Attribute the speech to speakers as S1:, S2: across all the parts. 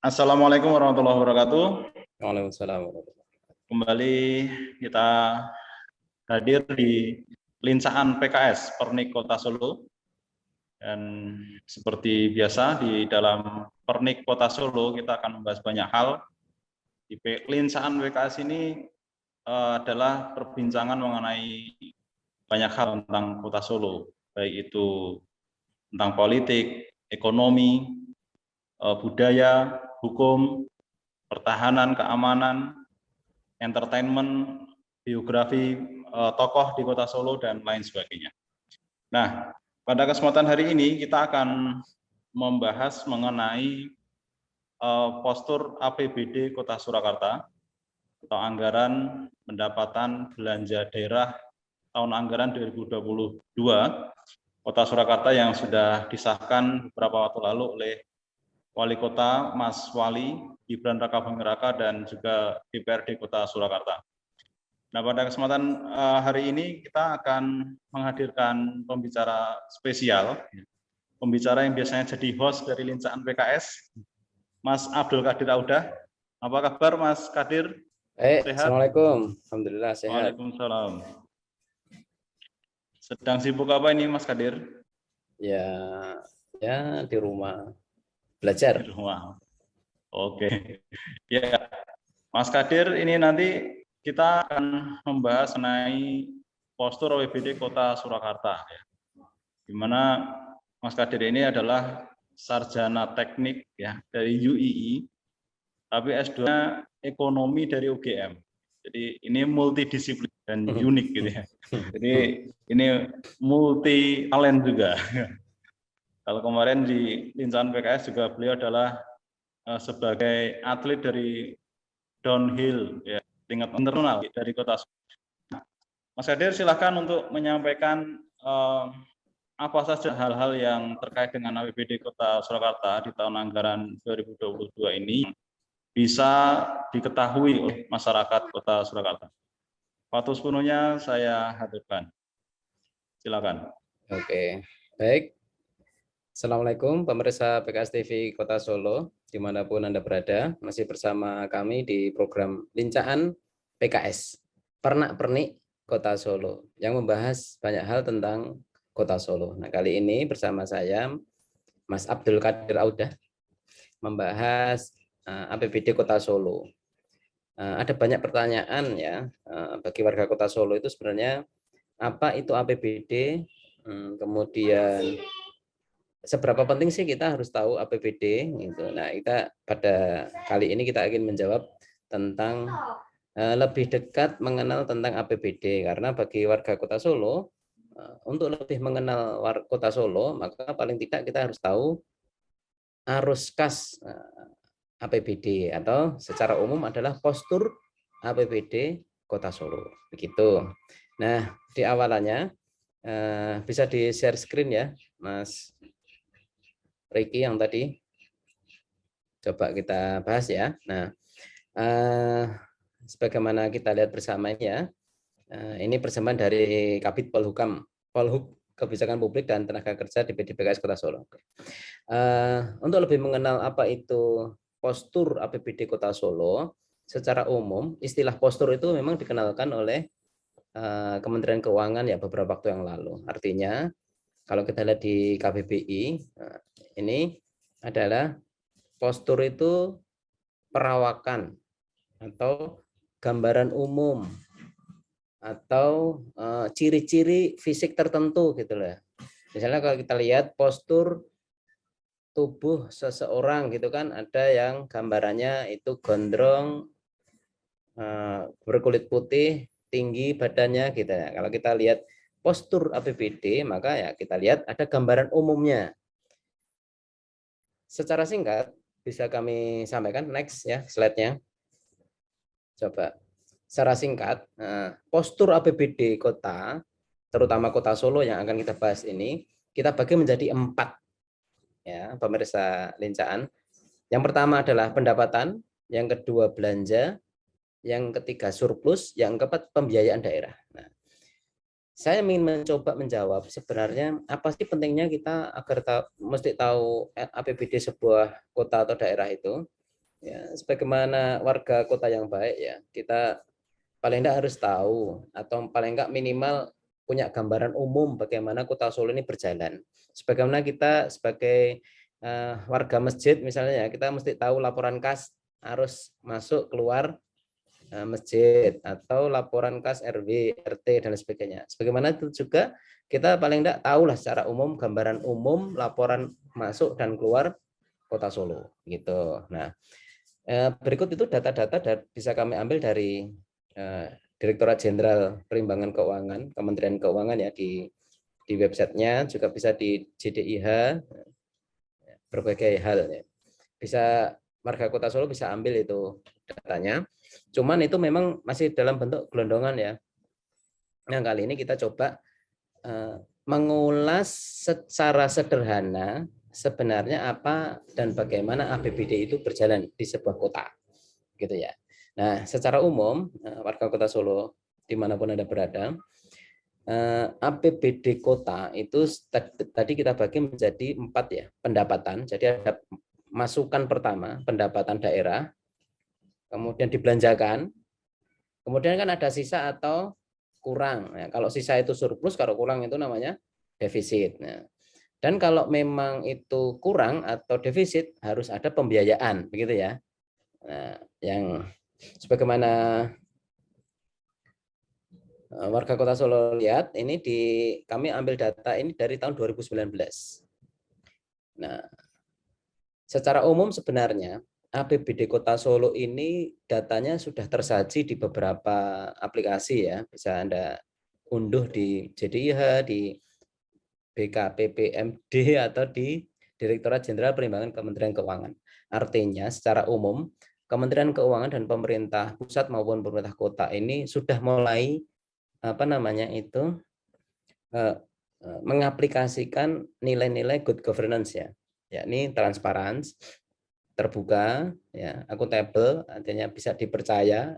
S1: Assalamualaikum warahmatullahi wabarakatuh.
S2: Waalaikumsalam warahmatullahi wabarakatuh.
S1: Kembali kita hadir di Lincaan PKS Pernik Kota Solo. Dan seperti biasa di dalam Pernik Kota Solo kita akan membahas banyak hal. Di Lincaan PKS ini adalah perbincangan mengenai banyak hal tentang Kota Solo, baik itu tentang politik, ekonomi, budaya, hukum, pertahanan, keamanan, entertainment, biografi tokoh di Kota Solo, dan lain sebagainya. Nah, pada kesempatan hari ini kita akan membahas mengenai postur APBD Kota Surakarta atau anggaran pendapatan belanja daerah tahun anggaran 2022 Kota Surakarta yang sudah disahkan beberapa waktu lalu oleh Wali Kota Mas Wali Gibran Rakabuming Raka dan juga DPRD Kota Surakarta. Nah, pada kesempatan hari ini kita akan menghadirkan pembicara spesial, pembicara yang biasanya jadi host dari Lincaan PKS, Mas Abdul Qadir Audah. Apa kabar Mas Qadir?
S2: Sehat? Assalamualaikum. Alhamdulillah sehat.
S1: Waalaikumsalam. Sedang sibuk apa ini Mas Qadir?
S2: Ya di rumah belajar.
S1: Di rumah. Oke. Ya, Mas Qadir, ini nanti kita akan membahas mengenai postur APBD Kota Surakarta, ya. Di mana Mas Qadir ini adalah sarjana teknik ya dari UII, tapi S2-nya ekonomi dari UGM. Jadi ini multidisiplin dan unik gitu ya. Jadi ini multi talent juga. Kalau kemarin di Lincaan PKS juga beliau adalah sebagai atlet dari downhill ya, tingkat internasional dari Kota Surakarta. Mas Qadir, silakan untuk menyampaikan apa saja hal-hal yang terkait dengan APBD Kota Surakarta di tahun anggaran 2022 ini bisa diketahui oleh masyarakat Kota Surakarta. Waktu sepenuhnya saya hadirkan. Silakan.
S2: Oke, baik. Assalamualaikum pemirsa PKS TV Kota Solo, dimanapun Anda berada, masih bersama kami di program Lincaan PKS, Pernak-Pernik Kota Solo, yang membahas banyak hal tentang Kota Solo. Nah, kali ini bersama saya, Mas Abdul Qadir Audah, membahas APBD Kota Solo. Ada banyak pertanyaan ya bagi warga Kota Solo itu sebenarnya apa itu APBD, kemudian seberapa penting sih kita harus tahu APBD gitu. Nah, kita pada kali ini kita ingin menjawab tentang lebih dekat mengenal tentang APBD, karena bagi warga Kota Solo untuk lebih mengenal Kota Solo maka paling tidak kita harus tahu arus kas APBD atau secara umum adalah postur APBD Kota Solo. Begitu. Nah, di awalannya bisa di share screen ya, Mas Ricky yang tadi coba kita bahas ya. Nah, sebagaimana kita lihat bersama ya, ini persembahan dari Kabid Polhukam, Polhuk Kebijakan Publik dan Tenaga Kerja di PKS Kota Solo. Untuk lebih mengenal apa itu postur APBD Kota Solo, secara umum istilah postur itu memang dikenalkan oleh Kementerian Keuangan ya beberapa waktu yang lalu. Artinya kalau kita lihat di KBBI, ini adalah postur itu perawakan atau gambaran umum atau ciri-ciri fisik tertentu gitu lah. Misalnya kalau kita lihat postur tubuh seseorang gitu kan, ada yang gambarannya itu gondrong, berkulit putih, tinggi badannya gitu ya. Kalau kita lihat postur APBD maka ya kita lihat ada gambaran umumnya. Secara singkat bisa kami sampaikan, next ya slide-nya. Coba. Secara singkat, postur APBD kota, terutama Kota Solo yang akan kita bahas ini, kita bagi menjadi 4 ya, pemirsa Lincaan. Yang pertama adalah pendapatan, yang kedua belanja, yang ketiga surplus, yang keempat pembiayaan daerah. Nah, saya ingin mencoba menjawab sebenarnya apa sih pentingnya kita agar mesti tahu APBD sebuah kota atau daerah itu. ya sebagaimana warga kota yang baik ya, kita paling tidak harus tahu atau paling enggak minimal punya gambaran umum bagaimana Kota Solo ini berjalan. Sebagaimana kita sebagai warga masjid misalnya ya, kita mesti tahu laporan kas harus masuk keluar masjid atau laporan kas RW, RT dan sebagainya. Sebagaimana itu juga kita paling tidak tahulah secara umum gambaran umum laporan masuk dan keluar Kota Solo gitu. Nah, berikut itu data-data bisa kami ambil dari Direktorat Jenderal Perimbangan Keuangan, Kementerian Keuangan ya, di websitenya, juga bisa di JDIH, berbagai hal ya. Bisa warga Kota Solo bisa ambil itu datanya. Cuman itu memang masih dalam bentuk gelondongan ya. Nah, kali ini kita coba mengulas secara sederhana sebenarnya apa dan bagaimana APBD itu berjalan di sebuah kota, gitu ya. Nah, secara umum warga Kota Solo dimanapun Anda berada, APBD kota itu tadi kita bagi menjadi 4 ya, pendapatan. Jadi ada masukan pertama, pendapatan daerah, kemudian dibelanjakan, kemudian kan ada sisa atau kurang. Nah, kalau sisa itu surplus, kalau kurang itu namanya defisit. Nah, dan kalau memang itu kurang atau defisit harus ada pembiayaan, begitu ya. Nah, yang sebagaimana warga Kota Solo lihat, ini kami ambil data ini dari tahun 2019. Nah, secara umum sebenarnya APBD Kota Solo ini datanya sudah tersaji di beberapa aplikasi ya, bisa Anda unduh di JDIH, di BKPPMD atau di Direktorat Jenderal Perimbangan Kementerian Keuangan. Artinya secara umum Kementerian Keuangan dan pemerintah pusat maupun pemerintah kota ini sudah mulai mengaplikasikan nilai-nilai good governance ya, yakni transparansi, terbuka, ya, akuntabel, artinya bisa dipercaya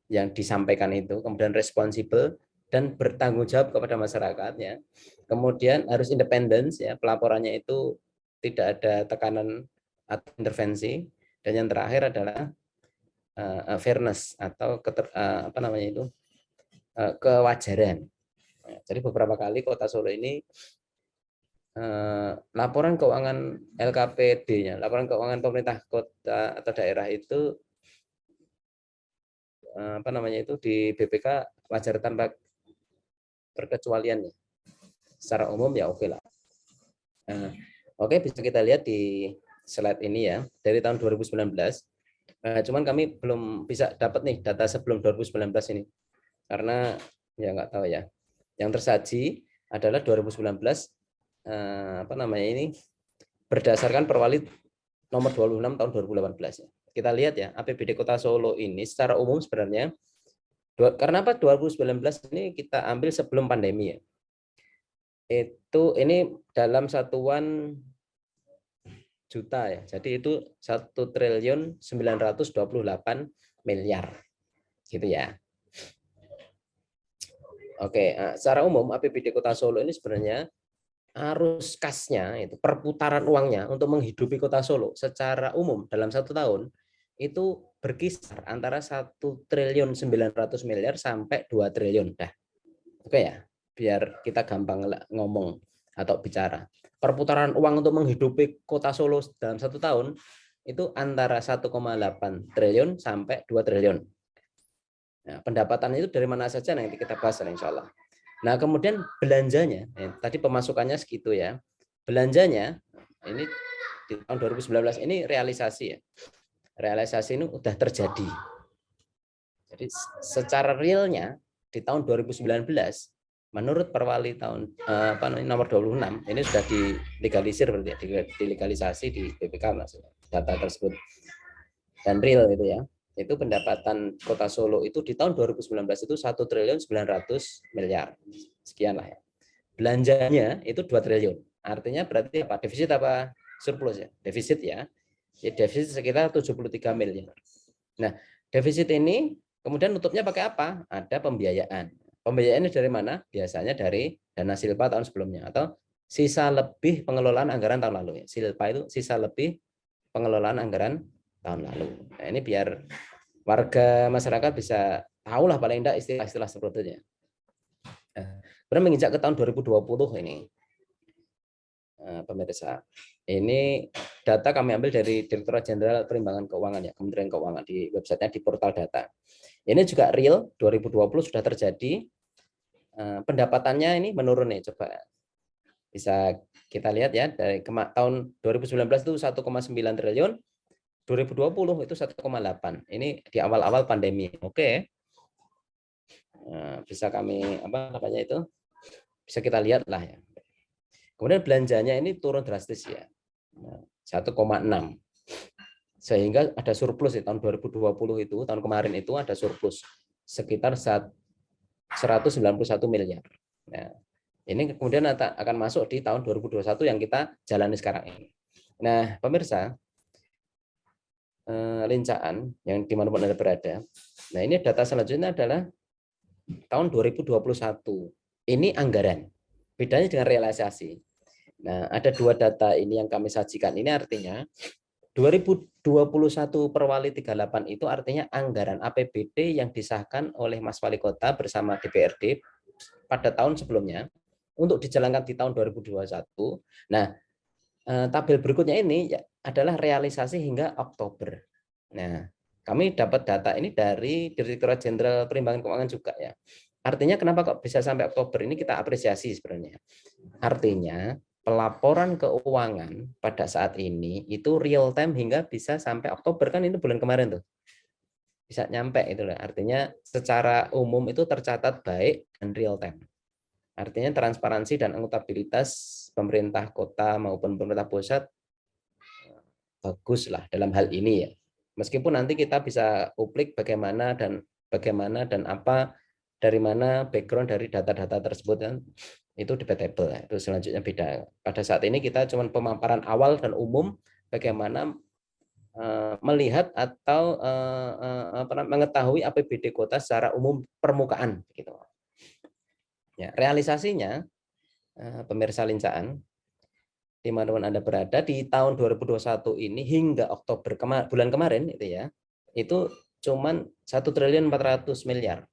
S2: yang disampaikan itu, kemudian responsibel dan bertanggung jawab kepada masyarakat ya. Kemudian harus independen ya, pelaporannya itu tidak ada tekanan atau intervensi, dan yang terakhir adalah fairness atau kewajaran. Jadi beberapa kali Kota Solo ini laporan keuangan LKPD-nya, laporan keuangan pemerintah kota atau daerah itu di BPK wajar tanpa perkecualian ya. Secara umum ya oke lah. Oke, bisa kita lihat di slide ini ya, dari tahun 2019. Cuman kami belum bisa dapat nih data sebelum 2019 ini, karena ya nggak tahu ya. Yang tersaji adalah 2019 ini berdasarkan Perwali nomor 26 tahun 2018 ya. Kita lihat ya, APBD Kota Solo ini secara umum sebenarnya, karena apa 2019 ini kita ambil sebelum pandemi ya. Ini dalam satuan juta ya. Jadi itu 1.928 miliar gitu ya. Oke, secara umum APBD Kota Solo ini sebenarnya arus kasnya itu perputaran uangnya untuk menghidupi Kota Solo secara umum dalam 1 tahun itu berkisar antara 1.900 miliar sampai 2 triliun dah. Oke ya, biar kita gampang ngomong atau bicara. Perputaran uang untuk menghidupi Kota Solo dalam 1 tahun itu antara 1,8 triliun sampai 2 triliun. Nah, pendapatan itu dari mana saja nanti kita bahas insya Allah. Nah, kemudian belanjanya, tadi pemasukannya segitu ya. Belanjanya ini di tahun 2019 ini realisasi ya. Realisasi ini udah terjadi. Jadi secara realnya di tahun 2019 menurut Perwali tahun nomor 26 ini sudah dilegalisir berarti dilegalisasi di BPK maksudnya data tersebut dan real itu ya. Itu pendapatan Kota Solo itu di tahun 2019 itu 1.900 miliar sekian lah ya. Belanjanya itu 2 triliun. Artinya berarti apa? Defisit apa surplus ya? Defisit ya. Defisit sekitar 73 miliar. Nah, defisit ini kemudian nutupnya pakai apa? Ada pembiayaan. Pembiayaan ini dari mana? Biasanya dari dana silpa tahun sebelumnya atau sisa lebih pengelolaan anggaran tahun lalu ya. Silpa itu sisa lebih pengelolaan anggaran tahun lalu. Nah, ini biar warga masyarakat bisa tahu lah paling tidak istilah-istilah seperti itu. Kemudian menginjak ke tahun 2020 ini, pemirsa, ini data kami ambil dari Direktorat Jenderal Perimbangan Keuangan ya, Kementerian Keuangan di websitenya di portal data. Ini juga real 2020 sudah terjadi. Pendapatannya ini menurun nih, coba bisa kita lihat ya, dari tahun 2019 itu 1,9 triliun, 2020 itu 1,8. Ini di awal-awal pandemi. Oke. Bisa kami apa namanya itu? Bisa kita lihat lah ya. Kemudian belanjanya ini turun drastis ya. 1,6. Sehingga ada surplus di tahun 2020 itu, tahun kemarin itu ada surplus sekitar 191 miliar. Nah, ini kemudian akan masuk di tahun 2021 yang kita jalani sekarang ini. Nah, pemirsa, lincaan yang dimanapun Anda berada. Nah, ini data selanjutnya adalah tahun 2021. Ini anggaran. Bedanya dengan realisasi. Nah, ada dua data ini yang kami sajikan. Ini artinya 2021 Perwali 38 itu artinya anggaran APBD yang disahkan oleh Mas Wali Kota bersama DPRD pada tahun sebelumnya untuk dijalankan di tahun 2021. Nah, tabel berikutnya ini adalah realisasi hingga Oktober. Nah, kami dapat data ini dari Direktorat Jenderal Perimbangan Keuangan juga ya. Artinya kenapa kok bisa sampai Oktober ini kita apresiasi sebenarnya. Artinya pelaporan keuangan pada saat ini itu real time hingga bisa sampai Oktober, kan ini bulan kemarin tuh. Bisa nyampe itu lah. Artinya secara umum itu tercatat baik dan real time. Artinya transparansi dan akuntabilitas pemerintah kota maupun pemerintah pusat bagus lah dalam hal ini ya. Meskipun nanti kita bisa uplik bagaimana dan apa dari mana background dari data-data tersebut kan itu debatable ya. Itu selanjutnya beda. Pada saat ini kita cuma pemaparan awal dan umum bagaimana melihat atau mengetahui APBD kota secara umum permukaan gitu. Ya, realisasinya pemirsa lincaan dimanapun Anda berada di tahun 2021 ini hingga Oktober bulan kemarin itu ya, itu cuman 1.400 miliar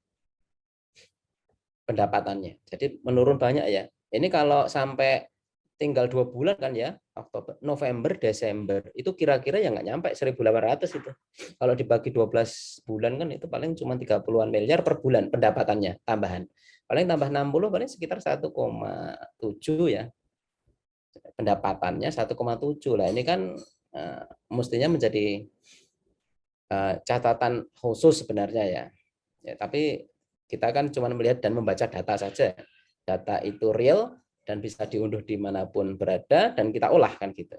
S2: pendapatannya. Jadi menurun banyak ya. Ini kalau sampai tinggal 2 bulan kan ya, Oktober, November, Desember, itu kira-kira ya nggak nyampe 1.800 itu. Kalau dibagi 12 bulan kan itu paling cuma 30-an miliar per bulan pendapatannya tambahan. Paling tambah 60 paling sekitar 1,7 ya. Pendapatannya 1,7 lah. Ini kan mestinya menjadi catatan khusus sebenarnya ya. Ya, tapi kita kan cuma melihat dan membaca data saja. Data itu real dan bisa diunduh dimanapun berada dan kita olah kan gitu.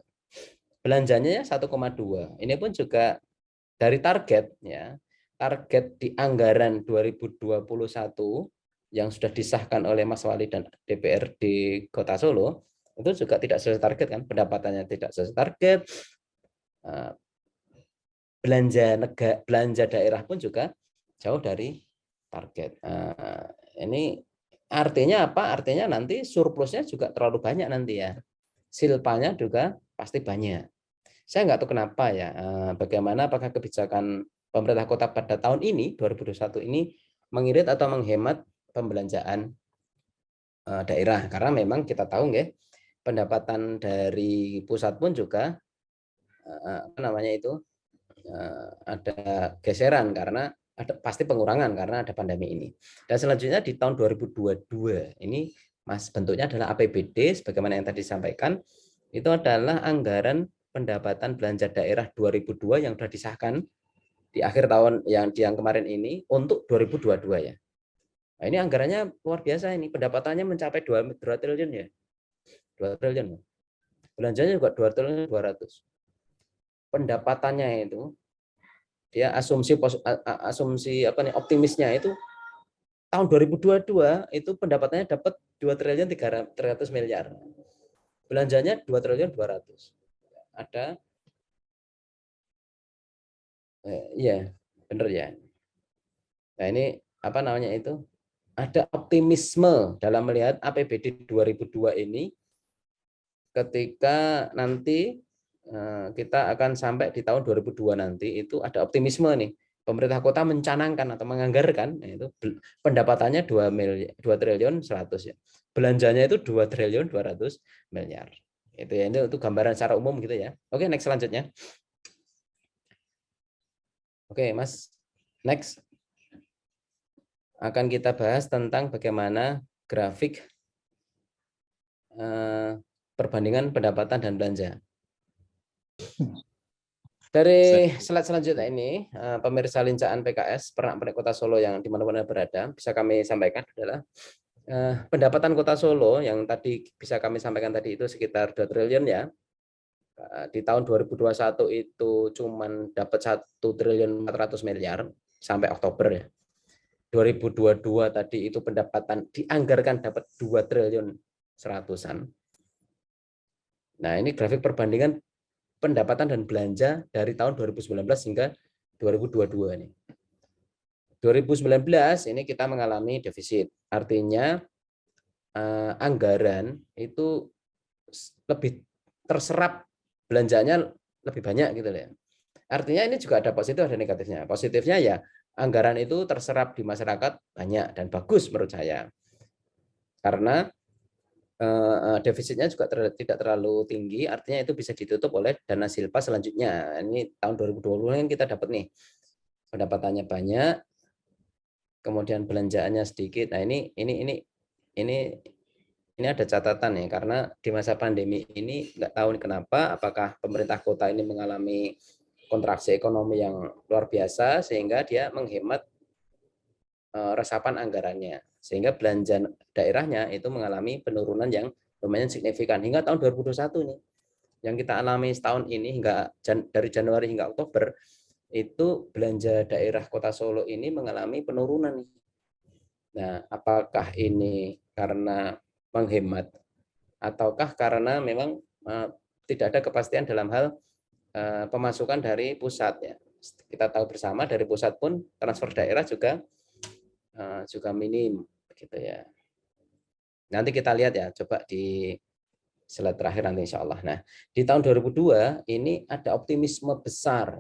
S2: Belanjanya 1,2. Ini pun juga dari target ya. Target di anggaran 2021 yang sudah disahkan oleh Mas Wali dan DPRD Kota Solo itu juga tidak sesuai target kan, pendapatannya tidak sesuai target. Belanja daerah pun juga jauh dari target. Ini artinya apa? Artinya nanti surplusnya juga terlalu banyak nanti ya. Silpanya juga pasti banyak. Saya nggak tahu kenapa ya, bagaimana apakah kebijakan pemerintah kota pada tahun ini 2021 ini mengirit atau menghemat pembelanjaan daerah, karena memang kita tahu nggak, pendapatan dari pusat pun juga apa namanya itu ada geseran karena ada pasti pengurangan karena ada pandemi ini. Dan selanjutnya di tahun 2022 ini Mas bentuknya adalah APBD sebagaimana yang tadi disampaikan, itu adalah anggaran pendapatan belanja daerah 2002 yang sudah disahkan di akhir tahun yang kemarin ini untuk 2022 ya. Nah, ini anggarannya luar biasa, ini pendapatannya mencapai 2 triliun ya. 2 triliun. Belanjanya juga 2 triliun 200. Pendapatannya itu dia asumsi apa nih optimisnya itu tahun 2022 itu pendapatannya dapat 2 triliun 300 miliar. Belanjanya 2 triliun 200. Ada iya, benar ya. Nah, ini apa namanya itu? Ada optimisme dalam melihat APBD 2002 ini ketika nanti kita akan sampai di tahun 2002 nanti itu ada optimisme nih. Pemerintah kota mencanangkan atau menganggarkan itu pendapatannya 2 triliun 100 ya. Belanjanya itu 2 triliun 200 miliar. Itu ya, itu gambaran secara umum gitu ya. Oke, next selanjutnya. Oke, Mas. Next. Akan kita bahas tentang bagaimana grafik perbandingan pendapatan dan belanja. Dari slide selanjutnya ini, pemirsa lincaan PKS, Pernak-Pernik Kota Solo yang dimana-mana berada, bisa kami sampaikan adalah pendapatan Kota Solo yang tadi bisa kami sampaikan tadi itu sekitar 2 triliun ya. Di tahun 2021 itu cuman dapat 1 triliun 400 miliar sampai Oktober ya. 2022 tadi itu pendapatan dianggarkan dapat 2 triliun 100-an. Nah, ini grafik perbandingan pendapatan dan belanja dari tahun 2019 hingga 2022 ini. 2019 ini kita mengalami defisit. Artinya anggaran itu lebih terserap, belanjanya lebih banyak gitu ya. Artinya ini juga ada positif ada negatifnya. Positifnya ya anggaran itu terserap di masyarakat banyak dan bagus menurut saya. Karena defisitnya juga tidak terlalu tinggi, artinya itu bisa ditutup oleh dana silpa selanjutnya. Ini tahun 2020 kan kita dapat nih pendapatannya banyak, kemudian belanjaannya sedikit. Nah ini ada catatan ya, karena di masa pandemi ini nggak tahu kenapa, apakah pemerintah kota ini mengalami kontraksi ekonomi yang luar biasa sehingga dia menghemat resapan anggarannya, sehingga belanja daerahnya itu mengalami penurunan yang lumayan signifikan hingga tahun 2021 nih. Yang kita alami setahun ini hingga dari Januari hingga Oktober itu belanja daerah Kota Solo ini mengalami penurunan. Nah, apakah ini karena menghemat ataukah karena memang tidak ada kepastian dalam hal pemasukan dari pusat ya. Kita tahu bersama dari pusat pun transfer daerah juga minim begitu ya. Nanti kita lihat ya, coba di slide terakhir nanti insya Allah. Nah, di tahun 2002 ini ada optimisme besar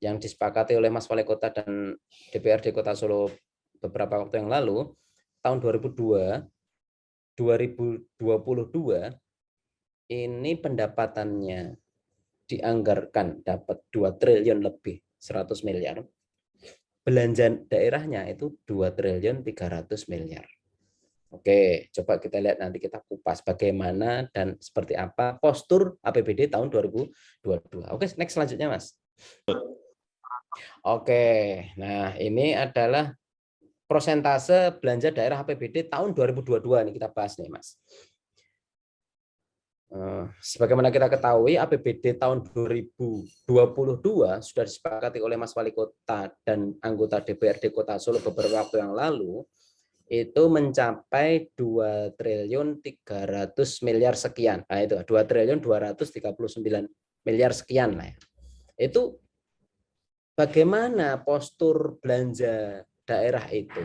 S2: yang disepakati oleh Mas Wali Kota dan DPRD Kota Solo beberapa waktu yang lalu. Tahun 2022 ini pendapatannya dianggarkan dapat 2 triliun lebih 100 miliar. Belanja daerahnya itu 2 triliun 300 miliar. Oke, coba kita lihat nanti kita kupas bagaimana dan seperti apa postur APBD tahun 2022. Oke, next selanjutnya Mas. Oke, nah ini adalah persentase belanja daerah APBD tahun 2022 nih kita bahas nih Mas. Sebagaimana kita ketahui APBD tahun 2022 sudah disepakati oleh Mas Wali Kota dan anggota DPRD Kota Solo beberapa waktu yang lalu itu mencapai 2 triliun 300 miliar sekian. Nah itu 2 triliun 239 miliar sekian lah ya. Itu bagaimana postur belanja daerah itu?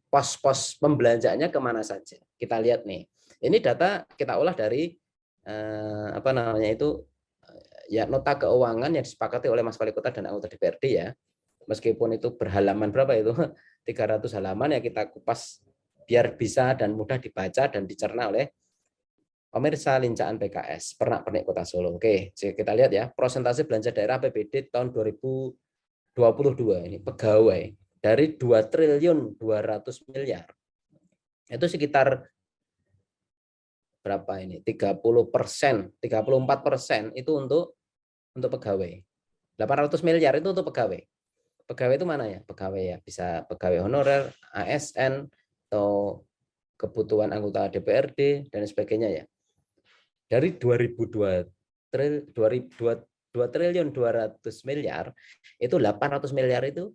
S2: Pos-pos pembelanjaannya kemana saja? Kita lihat nih. Ini data kita olah dari ya nota keuangan yang disepakati oleh Mas Wali Kota dan anggota DPRD ya. Meskipun itu berhalaman berapa itu 300 halaman ya, kita kupas biar bisa dan mudah dibaca dan dicerna oleh pemirsa lincaan PKS Pernak-Pernik Kota Solo. Oke, kita lihat ya persentase belanja daerah APBD tahun 2022 ini pegawai dari 2 triliun 200 miliar itu sekitar berapa ini? 30%, 34% itu untuk pegawai. 800 miliar itu untuk pegawai. Pegawai itu mana ya? Pegawai ya bisa pegawai honorer, ASN atau kebutuhan anggota DPRD dan sebagainya ya. Dari 2002 triliun 200 miliar itu 800 miliar itu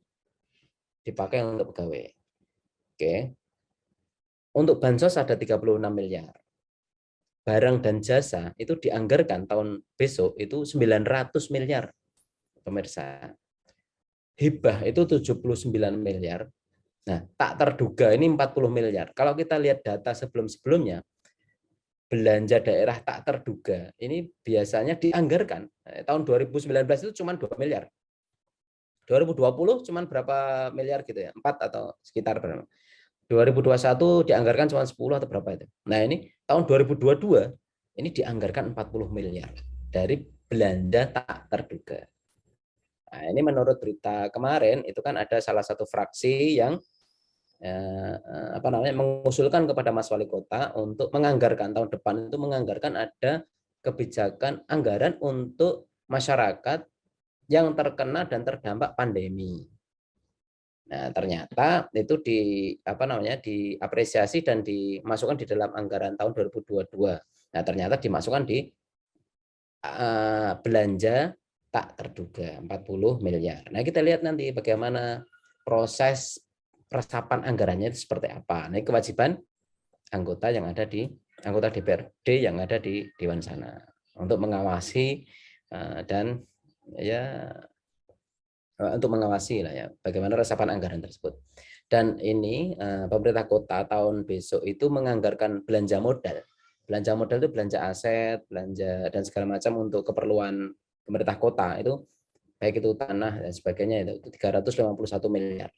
S2: dipakai untuk pegawai. Oke. Untuk bansos ada 36 miliar. Barang dan jasa itu dianggarkan tahun besok itu 900 miliar. Pemirsa. Hibah itu 79 miliar. Nah, tak terduga ini 40 miliar. Kalau kita lihat data sebelum-sebelumnya, belanja daerah tak terduga ini biasanya dianggarkan. Tahun 2019 itu cuma 2 miliar. 2020 cuma berapa miliar gitu ya? 4 atau sekitar berapa? 2021 dianggarkan cuma 10 atau berapa itu. Nah, ini tahun 2022 ini dianggarkan 40 miliar dari belanja tak terduga. Nah, ini menurut berita kemarin itu kan ada salah satu fraksi yang mengusulkan kepada Mas Wali Kota untuk menganggarkan tahun depan itu menganggarkan ada kebijakan anggaran untuk masyarakat yang terkena dan terdampak pandemi. Nah, ternyata itu diapresiasi dan dimasukkan di dalam anggaran tahun 2022. Nah, ternyata dimasukkan di belanja tak terduga 40 miliar. Nah, kita lihat nanti bagaimana proses resapan anggarannya itu seperti apa. Nah, kewajiban anggota anggota DPRD yang ada di Dewan sana untuk mengawasi dan ya untuk mengawasi lah ya bagaimana resapan anggaran tersebut. Dan ini pemerintah kota tahun besok itu menganggarkan belanja modal. Belanja modal itu belanja aset, belanja dan segala macam untuk keperluan pemerintah kota itu baik itu tanah dan sebagainya itu 351 miliar.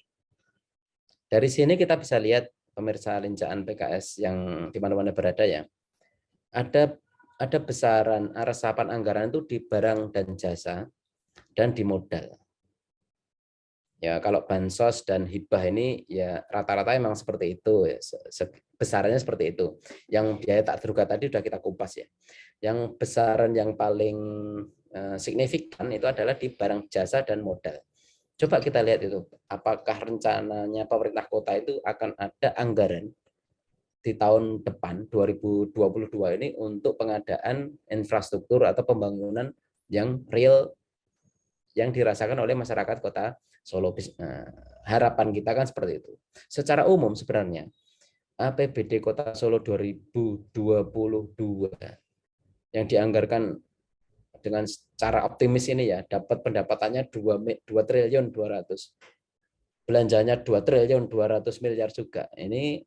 S2: Dari sini kita bisa lihat pemirsa lincaan PKS yang di mana-mana berada ya. Ada besaran resapan anggaran itu di barang dan jasa dan di modal. Ya, kalau bansos dan hibah ini ya rata-rata emang seperti itu ya, besarannya seperti itu. Yang biaya tak terduga tadi sudah kita kupas ya. Yang besaran yang paling signifikan itu adalah di barang jasa dan modal. Coba kita lihat itu, apakah rencananya pemerintah kota itu akan ada anggaran di tahun depan 2022 ini untuk pengadaan infrastruktur atau pembangunan yang real yang dirasakan oleh masyarakat kota Solo. Harapan kita kan seperti itu. Secara umum sebenarnya APBD Kota Solo 2022 yang dianggarkan dengan cara optimis ini ya dapat pendapatannya 2 triliun 200. Belanjanya 2 triliun 200 miliar juga. Ini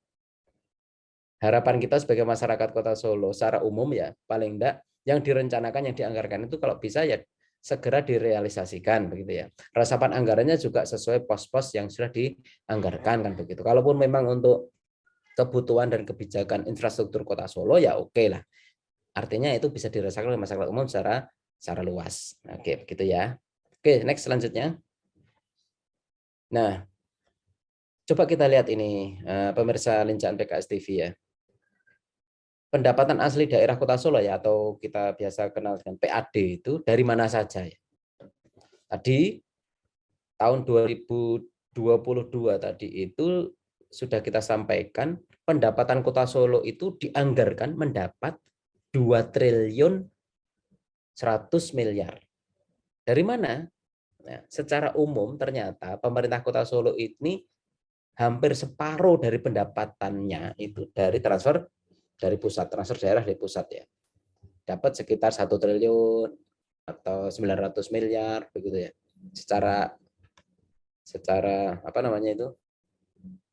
S2: harapan kita sebagai masyarakat Kota Solo secara umum ya paling enggak yang direncanakan yang dianggarkan itu kalau bisa ya segera direalisasikan begitu ya. Resapan anggarannya juga sesuai pos-pos yang sudah dianggarkan kan begitu. Kalaupun memang untuk kebutuhan dan kebijakan infrastruktur Kota Solo ya oke lah. Artinya itu bisa dirasakan oleh masyarakat umum secara luas. Oke, begitu ya. Oke, next selanjutnya. Nah, coba kita lihat ini pemirsa lincaan PKS TV ya. Pendapatan asli daerah Kota Solo ya atau kita biasa kenal dengan PAD itu dari mana saja ya. Tadi tahun 2022 tadi itu sudah kita sampaikan pendapatan Kota Solo itu dianggarkan mendapat 2 triliun 100 miliar. Dari mana? Nah, secara umum ternyata pemerintah Kota Solo ini hampir separuh dari pendapatannya itu dari transfer dari pusat, transfer daerah dari pusat ya. Dapat sekitar 1 triliun atau 900 miliar begitu ya. Secara apa namanya itu?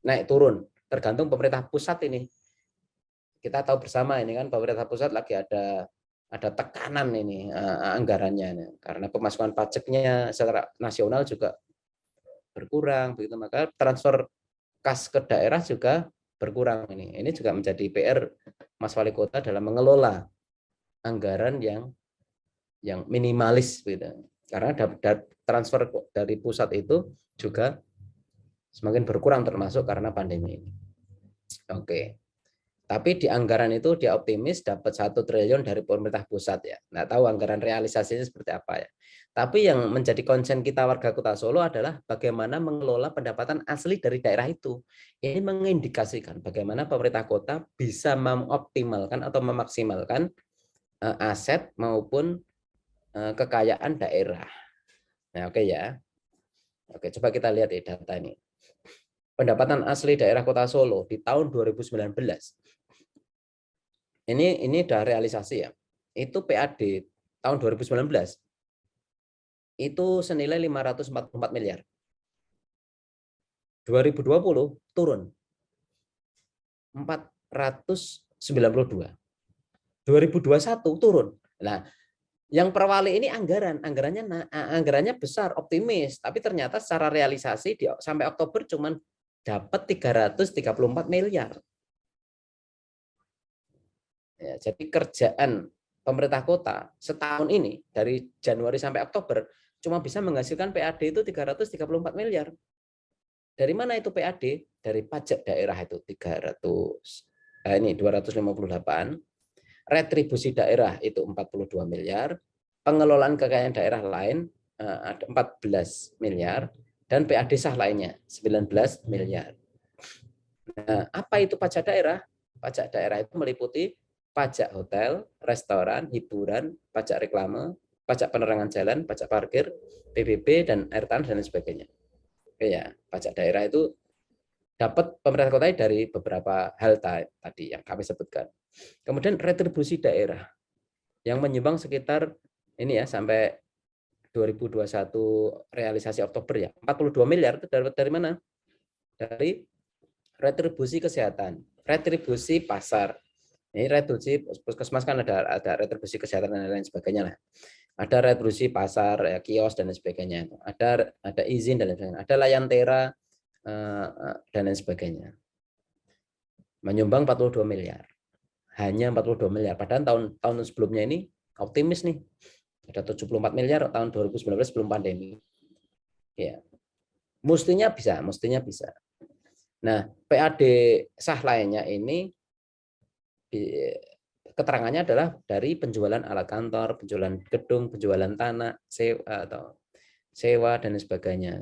S2: Naik turun tergantung pemerintah pusat ini. Kita tahu bersama ini kan pemerintah pusat lagi ada tekanan ini anggarannya karena pemasukan pajaknya secara nasional juga berkurang begitu, maka transfer kas ke daerah juga berkurang ini. Ini juga menjadi PR Mas Wali Kota dalam mengelola anggaran yang minimalis gitu. Karena transfer dari pusat itu juga semakin berkurang termasuk karena pandemi ini. Oke. Tapi di anggaran itu dia optimis dapat 1 triliun dari pemerintah pusat ya. Nggak tahu anggaran realisasinya seperti apa ya. Tapi yang menjadi concern kita warga Kota Solo adalah bagaimana mengelola pendapatan asli dari daerah itu. Ini mengindikasikan bagaimana pemerintah kota bisa mengoptimalkan atau memaksimalkan aset maupun kekayaan daerah. Nah, oke ya. Oke, coba kita lihat ya data ini. Pendapatan asli daerah Kota Solo di tahun 2019. Ini udah realisasi ya. Itu PAD tahun 2019 itu senilai 544 miliar. 2020 turun 492. 2021 turun. Nah, yang perwali ini anggarannya besar, optimis, tapi ternyata secara realisasi sampai Oktober cuma dapat 334 miliar. Ya, jadi kerjaan pemerintah kota setahun ini dari Januari sampai Oktober cuma bisa menghasilkan PAD itu 334 miliar. Dari mana itu PAD? Dari pajak daerah itu 258, retribusi daerah itu 42 miliar, pengelolaan kekayaan daerah lain ada 14 miliar, dan PAD sah lainnya 19 miliar. Nah, apa itu pajak daerah? Pajak daerah itu meliputi pajak hotel, restoran, hiburan, pajak reklame, pajak penerangan jalan, pajak parkir, PBB, dan air tanah, dan lain sebagainya. Oke ya, pajak daerah itu dapat pemerintah kota dari beberapa hal tadi yang kami sebutkan. Kemudian retribusi daerah yang menyumbang sekitar ini ya sampai 2021 realisasi Oktober ya 42 miliar itu dari mana? Dari retribusi kesehatan, retribusi pasar. Ini retribusi puskesmas kan ada retribusi kesehatan dan lain sebagainya lah. Ada retribusi pasar, ya, kios dan lain sebagainya. Ada izin dan lain sebagainya. Ada layantera dan lain sebagainya. Menyumbang 42 miliar. Hanya 42 miliar. Padahal tahun sebelumnya ini optimis nih. Ada 74 miliar tahun 2019 sebelum pandemi. Ya. Mestinya bisa. Nah, PAD sah lainnya ini keterangannya adalah dari penjualan alat kantor, penjualan gedung, penjualan tanah, sewa dan sebagainya.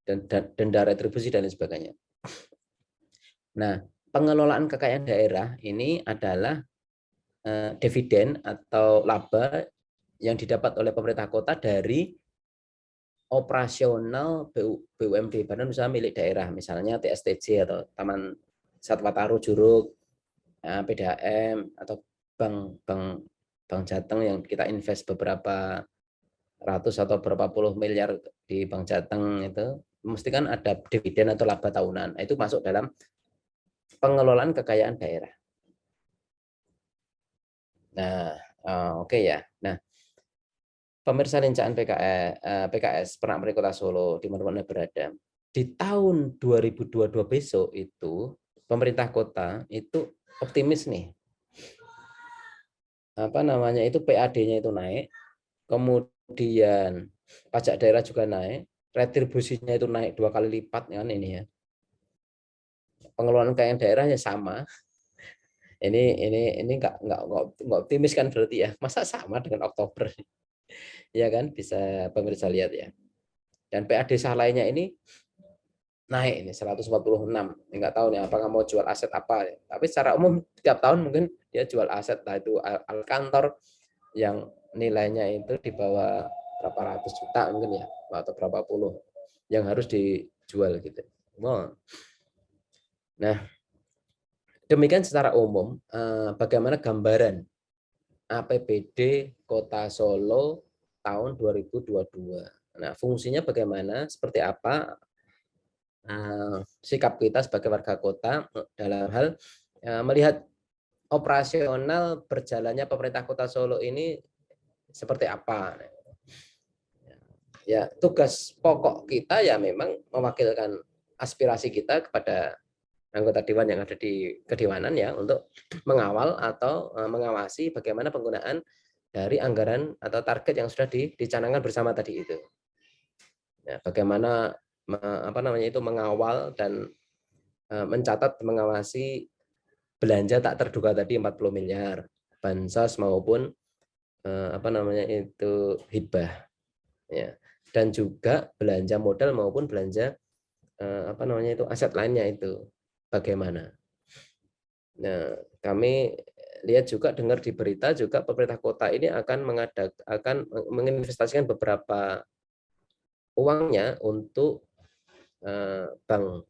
S2: Dan denda retribusi dan lain sebagainya. Nah, pengelolaan kekayaan daerah ini adalah dividen atau laba yang didapat oleh pemerintah kota dari operasional BUMD, badan usaha milik daerah, misalnya TSTJ atau Taman Satwa Taru Juruk, PDAM atau Bank Jateng yang kita invest beberapa ratus atau berapa puluh miliar di Bank Jateng itu, mesti kan ada dividen atau laba tahunan. Itu masuk dalam pengelolaan kekayaan daerah. Nah, oke ya. Nah, pemirsa lincaan PKS Pernak Pernik Kota Solo di mana-mana berada, di tahun 2022 besok itu pemerintah kota itu optimis nih. Apa namanya itu PAD-nya itu naik, kemudian pajak daerah juga naik, retribusinya itu naik 2 kali lipat kan ini ya. Pengelolaan kekayaan daerahnya sama. Ini nggak optimis kan berarti ya. Masa sama dengan Oktober? Ya kan, bisa pemirsa lihat ya. Dan PAD sah lainnya ini naik ini 146. Nggak tahu nih apakah mau jual aset apa. Tapi secara umum tiap tahun mungkin dia jual aset, nah itu alat kantor yang nilainya itu di bawah berapa ratus juta mungkin ya, atau berapa puluh yang harus dijual gitu. Nah, demikian secara umum bagaimana gambaran APBD Kota Solo tahun 2022. Nah, fungsinya bagaimana, seperti apa sikap kita sebagai warga kota dalam hal melihat operasional berjalannya pemerintah Kota Solo ini seperti apa. Ya, tugas pokok kita ya memang mewakilkan aspirasi kita kepada anggota dewan yang ada di kedewanan ya untuk mengawal atau mengawasi bagaimana penggunaan dari anggaran atau target yang sudah dicanangkan bersama tadi itu. Ya, bagaimana mengawal dan mencatat mengawasi belanja tak terduga tadi 40 miliar bansos maupun hibah ya, dan juga belanja modal maupun belanja aset lainnya itu bagaimana. Nah, kami lihat juga, dengar di berita juga pemerintah kota ini akan menginvestasikan beberapa uangnya untuk bank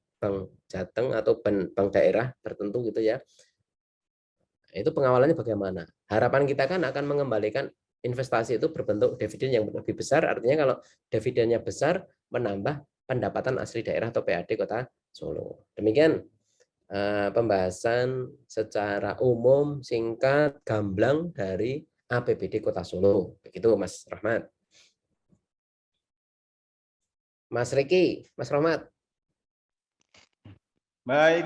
S2: Jateng atau bank daerah tertentu gitu ya. Itu pengawalannya bagaimana? Harapan kita kan akan mengembalikan investasi itu berbentuk dividen yang lebih besar, artinya kalau dividennya besar menambah pendapatan asli daerah atau PAD Kota Solo. Demikian pembahasan secara umum, singkat, gamblang dari APBD Kota Solo. Begitu Mas Rahmat. Mas Riki, Mas Rahmat.
S1: Baik,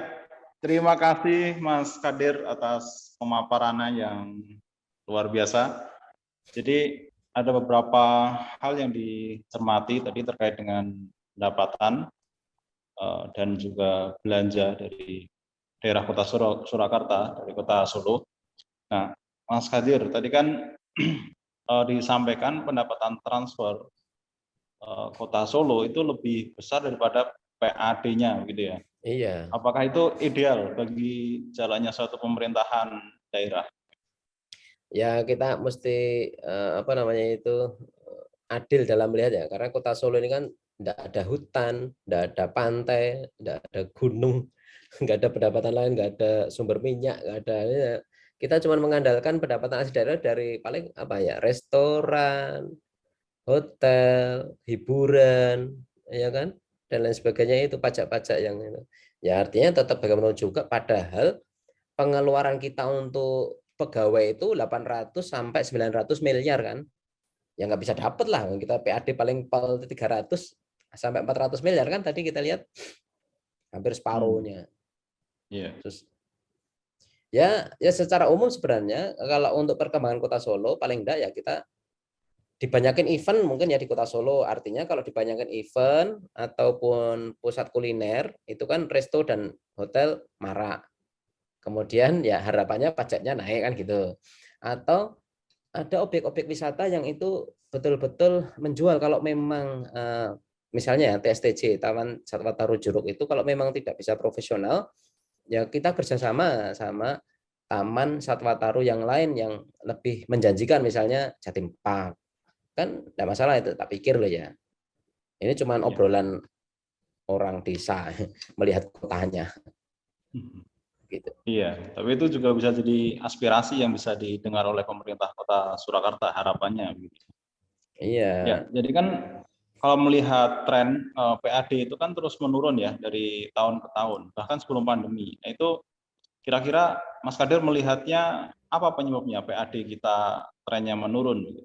S1: terima kasih Mas Kadir atas pemaparannya yang luar biasa. Jadi ada beberapa hal yang dicermati tadi terkait dengan pendapatan dan juga belanja dari daerah Kota Surakarta, dari Kota Solo. Nah, Mas Kadir, tadi kan disampaikan pendapatan transfer Kota Solo itu lebih besar daripada PAD-nya, gitu ya.
S2: Iya.
S1: Apakah itu ideal bagi jalannya suatu pemerintahan daerah?
S2: Ya kita mesti apa namanya itu adil dalam melihat ya, karena Kota Solo ini kan tidak ada hutan, tidak ada pantai, tidak ada gunung, nggak ada pendapatan lain, nggak ada sumber minyak, nggak ada. Ya. Kita cuma mengandalkan pendapatan asli daerah dari paling apa ya, restoran, hotel, hiburan, ya kan, dan lain sebagainya, itu pajak-pajak yang itu. Ya artinya tetap bagaimana juga, padahal pengeluaran kita untuk pegawai itu 800 sampai 900 miliar kan. Ya nggak bisa dapat lah, kita PAD paling 300 sampai 400 miliar kan, tadi kita lihat hampir separuhnya.
S1: Yeah.
S2: Terus ya secara umum sebenarnya kalau untuk perkembangan Kota Solo paling enggak ya kita dibanyakin event mungkin ya di Kota Solo. Artinya kalau dibanyakin event ataupun pusat kuliner itu kan resto dan hotel marak. Kemudian ya harapannya pajaknya naik kan gitu. Atau ada objek-objek wisata yang itu betul-betul menjual. Kalau memang misalnya TSTJ, Taman Satwa Taru Juruk itu kalau memang tidak bisa profesional, ya kita kerjasama sama Taman Satwa Taru yang lain yang lebih menjanjikan, misalnya Jatim Park. Kan tidak masalah itu, tak pikir loh ya. Ini cuma obrolan orang desa melihat kotanya. Gitu.
S1: Iya, tapi itu juga bisa jadi aspirasi yang bisa didengar oleh pemerintah Kota Surakarta, harapannya.
S2: Iya.
S1: Ya, jadi kan kalau melihat tren PAD itu kan terus menurun ya dari tahun ke tahun, bahkan sebelum pandemi. Nah, itu kira-kira Mas Kadir melihatnya apa penyebabnya PAD kita trennya menurun?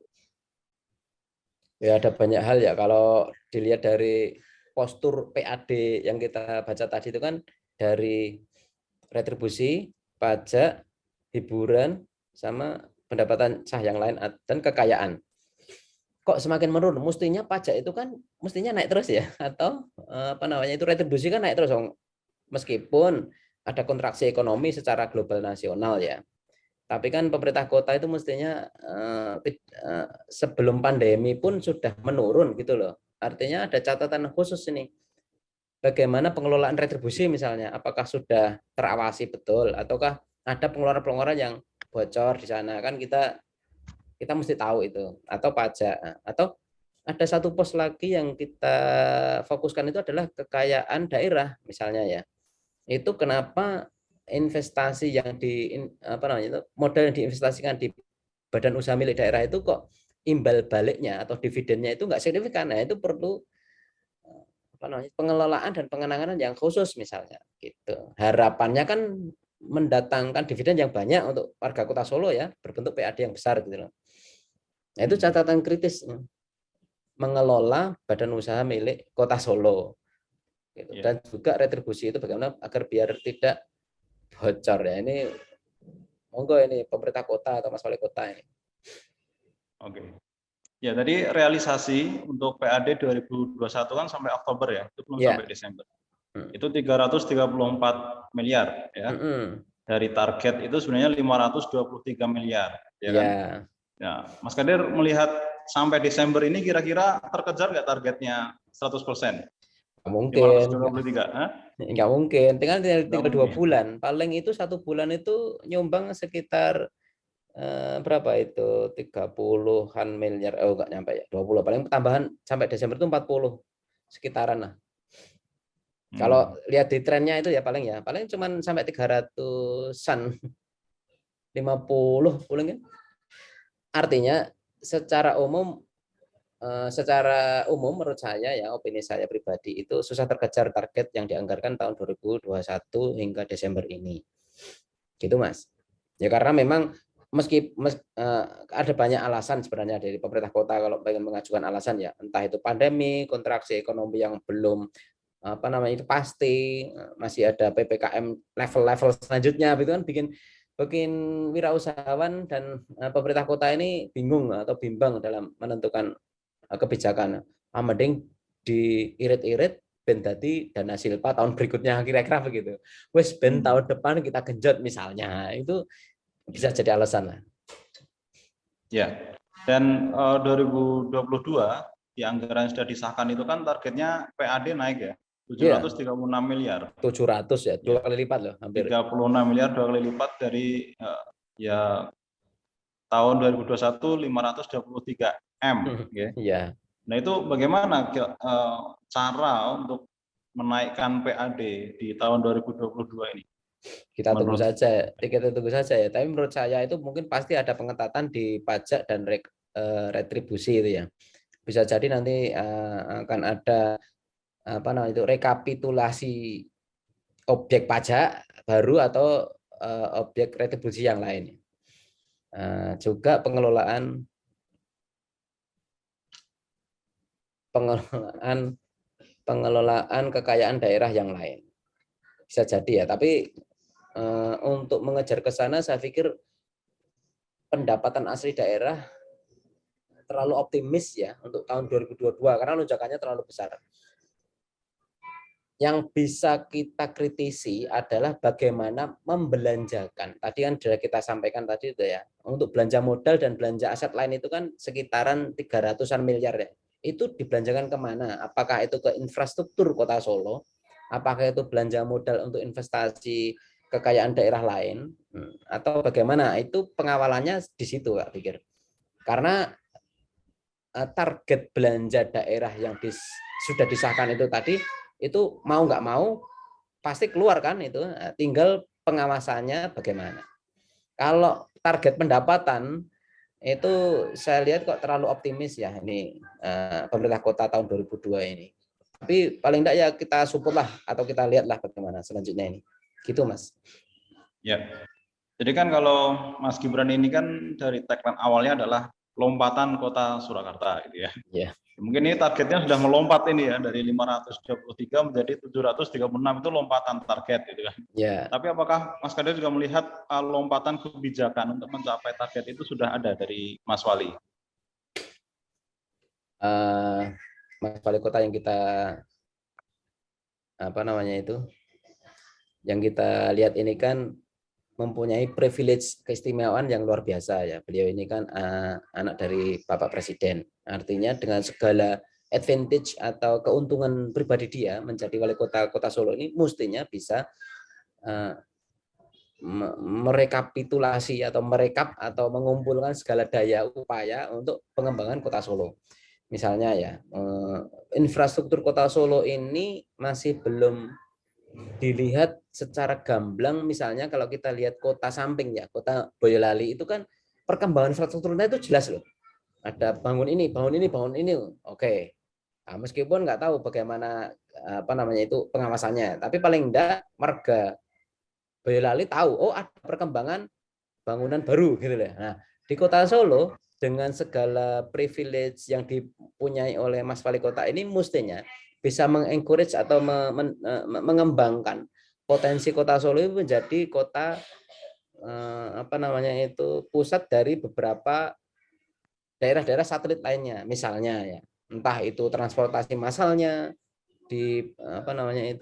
S2: Ya ada banyak hal ya, kalau dilihat dari postur PAD yang kita baca tadi itu kan dari retribusi, pajak, hiburan, sama pendapatan sah yang lain dan kekayaan. Kok semakin menurun? Mestinya pajak itu kan mestinya naik terus ya, atau apa namanya itu retribusi kan naik terus, meskipun ada kontraksi ekonomi secara global nasional ya. Tapi kan pemerintah kota itu mestinya sebelum pandemi pun sudah menurun gitu loh. Artinya ada catatan khusus ini. Bagaimana pengelolaan retribusi misalnya, apakah sudah terawasi betul ataukah ada pengeluaran-pengeluaran yang bocor di sana, kan kita mesti tahu itu. Atau pajak, atau ada satu pos lagi yang kita fokuskan itu adalah kekayaan daerah misalnya ya. Itu kenapa investasi yang apa namanya itu, modal yang diinvestasikan di badan usaha milik daerah itu kok imbal baliknya atau dividennya itu nggak signifikan. Nah, itu perlu apa namanya, pengelolaan dan pengenangan yang khusus misalnya gitu. Harapannya kan mendatangkan dividen yang banyak untuk warga Kota Solo ya, berbentuk PAD yang besar gitu loh. Nah, itu catatan kritis mengelola badan usaha milik Kota Solo gitu. Dan juga retribusi itu bagaimana agar biar tidak bocor ya. Ini monggo ini pemerintah kota atau Mas Wali Kota ini.
S1: Oke. Ya, tadi realisasi untuk PAD 2021 kan sampai Oktober ya, itu belum sampai Desember. Itu 334 miliar ya. Dari target itu sebenarnya 523 miliar, ya kan? Ya, Mas Kadir melihat sampai Desember ini kira-kira terkejar nggak targetnya 100%?
S2: Mungkin.
S1: 523,
S2: nggak mungkin, tinggal 2 bulan. Paling itu 1 bulan itu nyumbang sekitar berapa itu, 30-an miliar, nggak nyampe ya, 20, paling tambahan sampai Desember itu 40 sekitaran lah. Kalau lihat di trennya itu ya paling cuman sampai 300-an, 50 paling. Artinya secara umum secara umum menurut saya ya, opini saya pribadi itu susah terkejar target yang dianggarkan tahun 2021 hingga Desember ini. Gitu Mas. Ya karena memang ada banyak alasan sebenarnya dari pemerintah kota kalau pengen mengajukan alasan ya, entah itu pandemi, kontraksi ekonomi yang belum itu pasti, masih ada PPKM level-level selanjutnya, itu kan bikin wirausahawan dan pemerintah kota ini bingung atau bimbang dalam menentukan kebijakan. Mending diirit-irit ben dadi dana silpa tahun berikutnya, kira-kira begitu. Wes ben tahun depan kita genjot misalnya, itu bisa jadi alasan lah.
S1: Ya. Dan 2022 di anggaran yang sudah disahkan itu kan targetnya PAD naik ya, 736 miliar.
S2: 700 ya, 2 kali lipat loh, hampir.
S1: 36 miliar, 2 kali lipat dari ya tahun 2021 523 M.
S2: Iya.
S1: Nah itu bagaimana cara untuk menaikkan PAD di tahun 2022 ini?
S2: Kita tunggu saja ya. Tapi menurut saya itu mungkin pasti ada pengetatan di pajak dan retribusi itu ya. Bisa jadi nanti akan ada rekapitulasi objek pajak baru atau objek retribusi yang lain. Juga pengelolaan kekayaan daerah yang lain. Bisa jadi ya, tapi untuk mengejar ke sana saya pikir pendapatan asli daerah terlalu optimis ya untuk tahun 2022 karena lonjakannya terlalu besar. Yang bisa kita kritisi adalah bagaimana membelanjakan. Tadi kan sudah kita sampaikan tadi itu ya, untuk belanja modal dan belanja aset lain itu kan sekitaran 300-an miliar ya. Itu dibelanjakan kemana? Apakah itu ke infrastruktur Kota Solo? Apakah itu belanja modal untuk investasi kekayaan daerah lain? Atau bagaimana? Itu pengawalannya di situ, Pak pikir. Karena target belanja daerah yang sudah disahkan itu tadi, itu mau nggak mau pasti keluar kan itu, tinggal pengawasannya bagaimana. Kalau target pendapatan itu saya lihat kok terlalu optimis ya ini pemerintah kota tahun 2002 ini. Tapi paling enggak ya kita support lah atau kita lihatlah bagaimana selanjutnya ini. Gitu Mas.
S1: Ya. Jadi kan kalau Mas Gibran ini kan dari tagline awalnya adalah lompatan kota Surakarta gitu ya.
S2: Ya.
S1: Mungkin ini targetnya sudah melompat ini ya, dari 523 menjadi 736, itu lompatan target gitu kan.
S2: Ya.
S1: Tapi apakah Mas Kadir juga melihat lompatan kebijakan untuk mencapai target itu sudah ada dari Mas Wali?
S2: Mas Wali Kota yang kita yang kita lihat ini kan mempunyai privilege keistimewaan yang luar biasa ya. Beliau ini kan anak dari Bapak Presiden. Artinya dengan segala advantage atau keuntungan pribadi dia menjadi wali kota Kota Solo ini mestinya bisa merekapitulasi atau merekap atau mengumpulkan segala daya upaya untuk pengembangan Kota Solo. Misalnya ya, infrastruktur Kota Solo ini masih belum dilihat secara gamblang. Misalnya kalau kita lihat kota samping ya, Kota Boyolali itu kan perkembangan infrastrukturnya itu jelas loh. Ada bangun ini. Oke. Nah, meskipun nggak tahu bagaimana itu pengawasannya, tapi paling enggak warga Boyolali tahu, oh ada perkembangan bangunan baru gitu lah. Nah, di Kota Solo dengan segala privilege yang dipunyai oleh Mas Wali Kota ini mestinya bisa mengencourage atau mengembangkan potensi Kota Solo itu menjadi kota pusat dari beberapa daerah-daerah satelit lainnya. Misalnya ya, entah itu transportasi massalnya dipenuhin,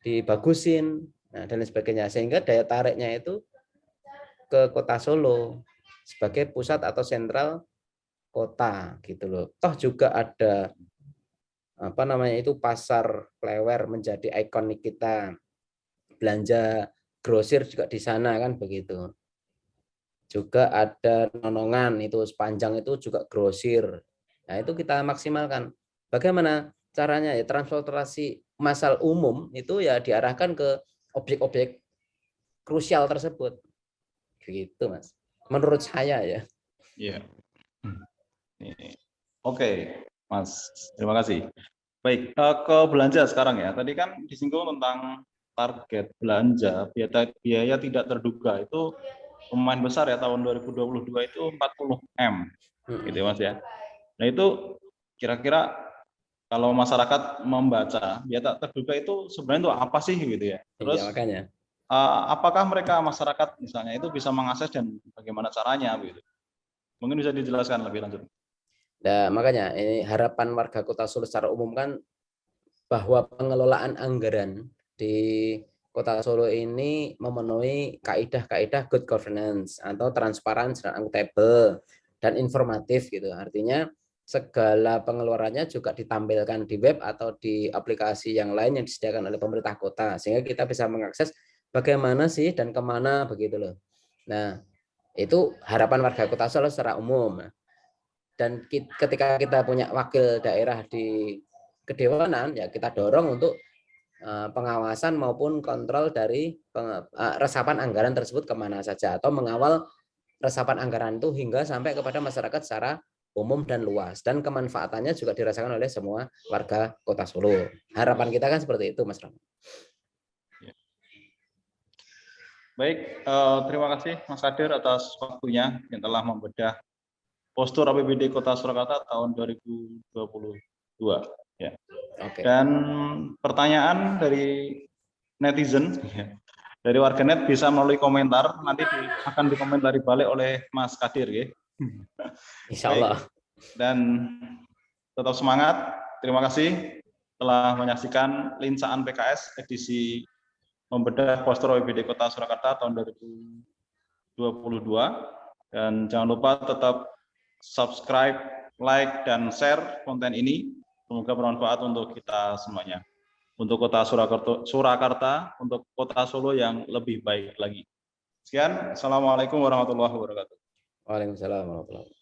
S2: dibagusin, dan lain sebagainya, sehingga daya tariknya itu ke Kota Solo sebagai pusat atau sentral kota gitu loh. Toh juga ada pasar Klewer menjadi ikonik kita. Belanja grosir juga di sana kan begitu. Juga ada Nonongan itu sepanjang itu juga grosir. Nah, itu kita maksimalkan. Bagaimana caranya ya, transportasi massal umum itu ya diarahkan ke objek-objek krusial tersebut. Begitu Mas. Menurut saya ya.
S1: Iya. Oke, Mas. Terima kasih. Baik, ke belanja sekarang ya. Tadi kan disinggung tentang target belanja, biaya tidak terduga itu lumayan besar ya, tahun 2022 itu 40 M, gitu ya Mas ya. Nah itu kira-kira kalau masyarakat membaca biaya tak terduga itu sebenarnya itu apa sih gitu ya. Terus
S2: Iya, makanya.
S1: apakah mereka masyarakat misalnya itu bisa mengakses dan bagaimana caranya gitu. Mungkin bisa dijelaskan lebih lanjut.
S2: Nah, makanya ini harapan warga Kota Solo secara umum kan bahwa pengelolaan anggaran di Kota Solo ini memenuhi kaidah-kaidah good governance atau transparan dan akuntabel dan informatif gitu. Artinya segala pengeluarannya juga ditampilkan di web atau di aplikasi yang lain yang disediakan oleh pemerintah kota sehingga kita bisa mengakses bagaimana sih dan kemana begitu loh. Nah, itu harapan warga Kota Solo secara umum. Dan ketika kita punya wakil daerah di kedewanan, ya kita dorong untuk pengawasan maupun kontrol dari resapan anggaran tersebut kemana saja, atau mengawal resapan anggaran itu hingga sampai kepada masyarakat secara umum dan luas, dan kemanfaatannya juga dirasakan oleh semua warga Kota Solo. Harapan kita kan seperti itu, Mas Ram.
S1: Baik, terima kasih Mas Kadir atas waktunya yang telah membedah postur APBD Kota Surakarta tahun 2022. Ya.
S2: Oke.
S1: Dan pertanyaan dari netizen, dari warganet bisa melalui komentar, nanti akan dikomentari balik oleh Mas Kadir. Ya.
S2: Insya Allah.
S1: Baik. Dan tetap semangat. Terima kasih telah menyaksikan Lincaan PKS edisi membedah postur APBD Kota Surakarta tahun 2022. Dan jangan lupa tetap subscribe, like, dan share konten ini. Semoga bermanfaat untuk kita semuanya. Untuk Kota Surakarta, untuk Kota Solo yang lebih baik lagi. Sekian, Assalamualaikum warahmatullahi wabarakatuh.
S2: Waalaikumsalam warahmatullahi wabarakatuh.